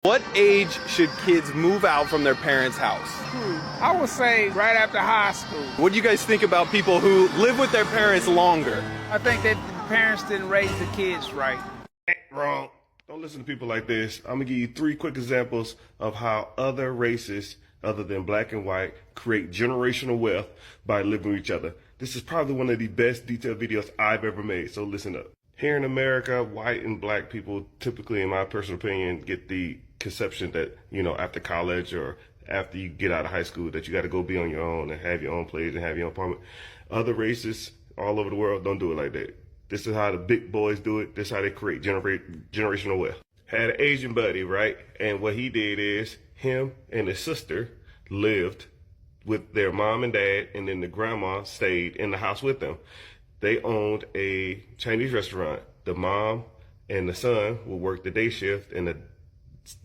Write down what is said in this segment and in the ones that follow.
What age should kids move out from their parents' house? I would say right after high school. What do you guys think about people who live with their parents longer? I think that the parents didn't raise the kids right. Wrong. Don't listen to people like this. I'm gonna give you 3 quick examples of how other races, other than black and white, create generational wealth by living with each other. This is probably one of the best detailed videos I've ever made, so listen up. Here in America, white and black people typically, in my personal opinion, get the conception that, after college or after you get out of high school, that you got to go be on your own and have your own place and have your own apartment. Other races all over the world don't do it like that. This is how the big boys do it. This is how they create generational wealth. Had an Asian buddy, right? And what he did is him and his sister lived with their mom and dad, and then the grandma stayed in the house with them. They owned a Chinese restaurant. The mom and the son would work the day shift, and the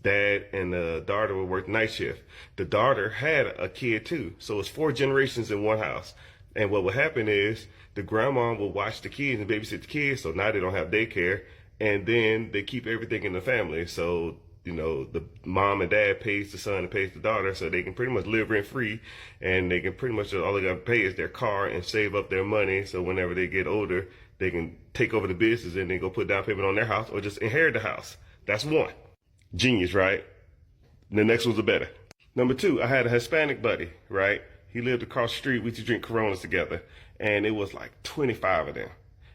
dad and the daughter would work night shift. The daughter had a kid too, so it's 4 generations in one house. And what would happen is the grandma will watch the kids and babysit the kids, so now they don't have daycare, and then they keep everything in the family. So the mom and dad pays the son and pays the daughter, so they can pretty much live rent free, and they can pretty much, all they gotta pay is their car and save up their money, so whenever they get older, they can take over the business and then go put down payment on their house or just inherit the house. That's one. Genius, right? The next one's a better. Number 2, I had a Hispanic buddy, right? He lived across the street. We used to drink Coronas together, and it was like 25 of them,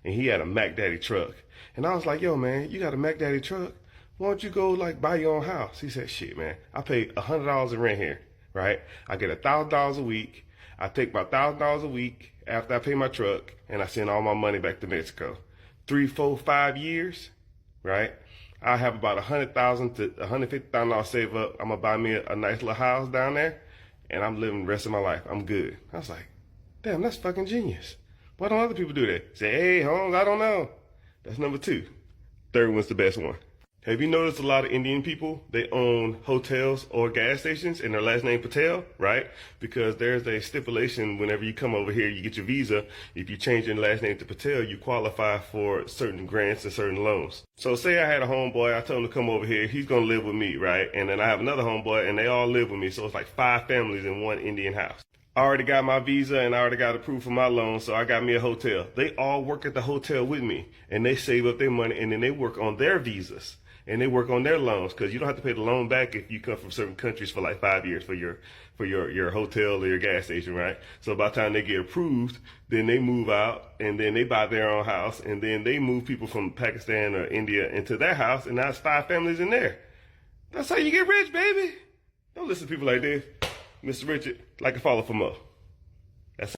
and he had a Mac Daddy truck. And I was like, yo, man, you got a Mac Daddy truck? Why don't you go buy your own house? He said, shit, man, I pay $100 in rent here, right? I get $1,000 a week. I take my $1,000 a week after I pay my truck, and I send all my money back to Mexico. 3, 4, 5 years, right? I have about $100,000 to $150,000 save up. I'm gonna buy me a nice little house down there, and I'm living the rest of my life. I'm good. I was like, damn, that's fucking genius. Why don't other people do that? Say, hey, Holmes, I don't know. That's number 2. Third one's the best one. Have you noticed a lot of Indian people, they own hotels or gas stations and their last name Patel, right? Because there's a stipulation whenever you come over here, you get your visa. If you change your last name to Patel, you qualify for certain grants and certain loans. So say I had a homeboy, I told him to come over here, he's gonna live with me, right? And then I have another homeboy and they all live with me. So it's like 5 families in one Indian house. I already got my visa and I already got approved for my loan, so I got me a hotel. They all work at the hotel with me, and they save up their money, and then they work on their visas. And they work on their loans, because you don't have to pay the loan back if you come from certain countries for like 5 years for your hotel or your gas station, right? So by the time they get approved, then they move out, and then they buy their own house, and then they move people from Pakistan or India into their house, and now it's 5 families in there. That's how you get rich, baby. Don't listen to people like this. Mr. Richard, like and follow for more.